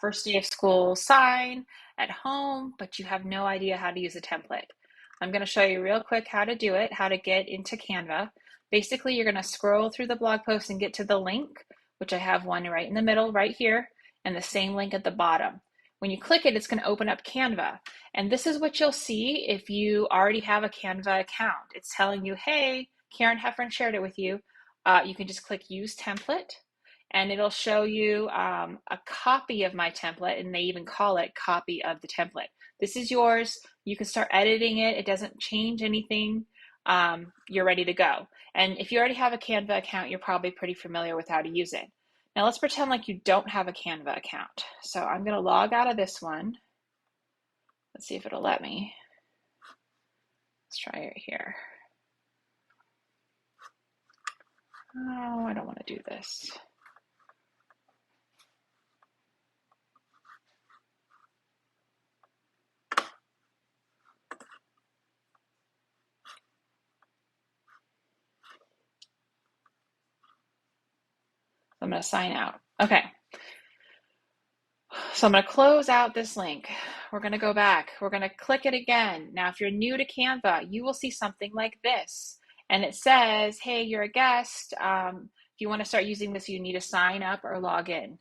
first day of school sign at home, but you have no idea how to use a template. I'm going to show you real quick how to do it, how to get into Canva. Basically, you're going to scroll through the blog post and get to the link, which I have one right in the middle right here, and the same link at the bottom. When you click it, it's going to open up Canva. And this is what you'll see if you already have a Canva account. It's telling you, hey, Karen Heffron shared it with you. You can just click Use Template, and it'll show you a copy of my template, and they even call it copy of the template. This is yours. You can start editing it. It doesn't change anything. You're ready to go. And if you already have a Canva account, you're probably pretty familiar with how to use it. Now let's pretend like you don't have a Canva account. So I'm going to log out of this one. Let's see if it'll let me. Let's try it here. Oh, I don't want to do this. I'm going to sign out. Okay. So I'm going to close out this link. We're going to go back. We're going to click it again. Now, if you're new to Canva, you will see something like this. And it says, hey, you're a guest. If you want to start using this, you need to sign up or log in.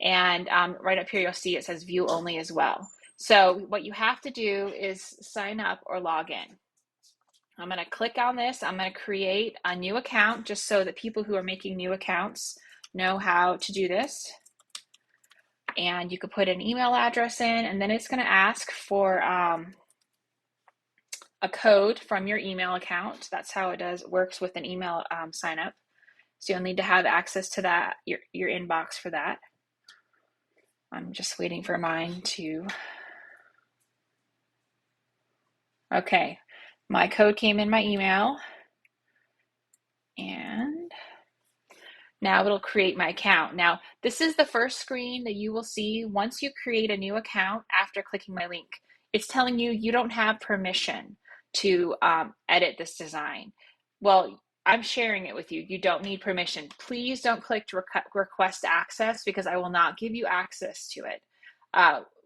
And right up here, you'll see it says view only as well. So what you have to do is sign up or log in. I'm going to click on this. I'm going to create a new account just so that people who are making new accounts know how to do this. And you could put an email address in, and then it's going to ask for a code from your email account. That's how it works with an email sign up. So you'll need to have access to that, your inbox for that. I'm just waiting for mine to. Okay, my code came in my email, and now it'll create my account. Now, this is the first screen that you will see once you create a new account after clicking my link. It's telling you you don't have permission to edit this design. Well, I'm sharing it with you. You don't need permission. Please don't click to request access because I will not give you access to it.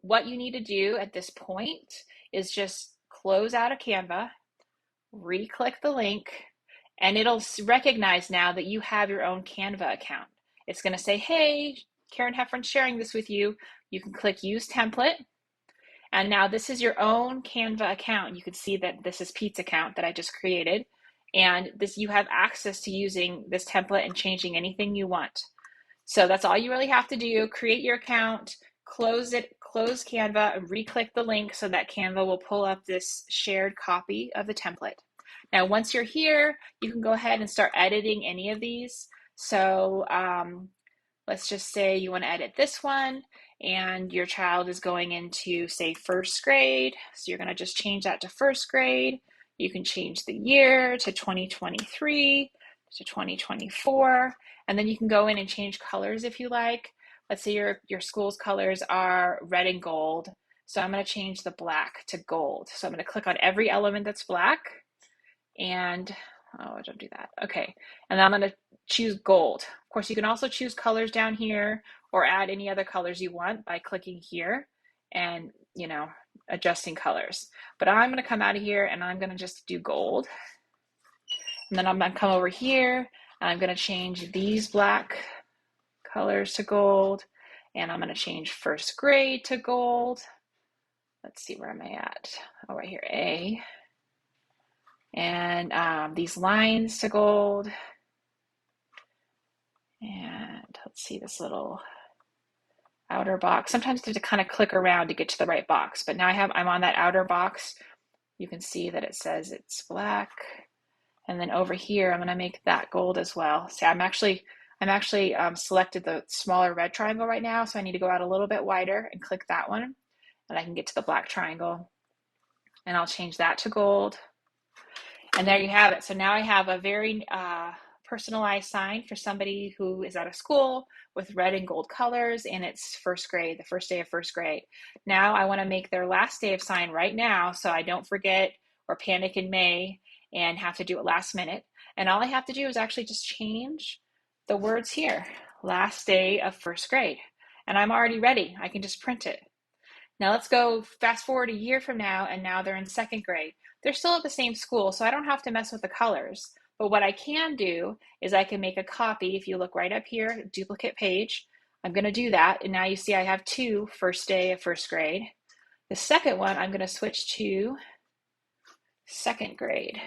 What you need to do at this point is just close out of Canva, re-click the link, and it'll recognize now that you have your own Canva account. It's going to say, hey, Karen Heffron sharing this with you. You can click Use Template. And now this is your own Canva account. You can see that this is Pete's account that I just created. And this, you have access to using this template and changing anything you want. So that's all you really have to do. Create your account, close it, close Canva, and re-click the link so that Canva will pull up this shared copy of the template. Now, once you're here, you can go ahead and start editing any of these. So let's just say you want to edit this one, and your child is going into, say, first grade. So you're going to just change that to first grade. You can change the year to 2023 to 2024, and then you can go in and change colors if you like. Let's say your school's colors are red and gold. So I'm going to change the black to gold. So I'm going to click on every element that's black, and don't do that. Okay, and then I'm going to choose gold. Of course, you can also choose colors down here or add any other colors you want by clicking here and, adjusting colors. But I'm going to come out of here and I'm going to just do gold. And then I'm going to come over here and I'm going to change these black colors to gold. And I'm going to change first grade to gold. Let's see, where am I at? Oh, right here, A. And these lines to gold. And let's see this little outer box. Sometimes you have to kind of click around to get to the right box, but now I'm on that outer box. You can see that it says it's black. And then over here, I'm going to make that gold as well. See, I'm actually selected the smaller red triangle right now, so I need to go out a little bit wider and click that one, and I can get to the black triangle. And I'll change that to gold. And there you have it. So now I have a very personalized sign for somebody who is out of school with red and gold colors, and it's first grade, the first day of first grade. Now I want to make their last day of sign right now so I don't forget or panic in May and have to do it last minute. And all I have to do is actually just change the words here, last day of first grade. and I'm already ready. I can just print it. Now let's go fast forward a year from now, and now they're in second grade. They're still at the same school, so I don't have to mess with the colors. But what I can do is I can make a copy. If you look right up here, duplicate page, I'm going to do that. And now you see I have two first day of first grade. The second one, I'm going to switch to second grade.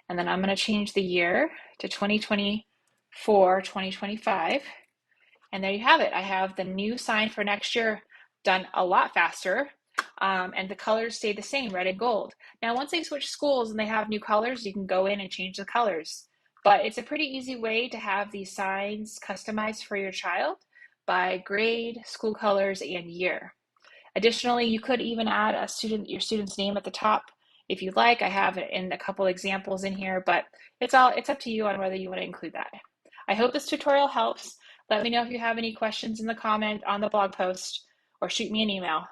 And then I'm going to change the year to 2024, 2025. And there you have it. I have the new sign for next year done a lot faster. And the colors stay the same, red and gold. Now, once they switch schools and they have new colors, you can go in and change the colors. But it's a pretty easy way to have these signs customized for your child by grade, school colors, and year. Additionally, you could even add your student's name at the top if you'd like. I have it in a couple examples in here, but it's up to you on whether you want to include that. I hope this tutorial helps. Let me know if you have any questions in the comment on the blog post or shoot me an email.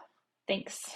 Thanks.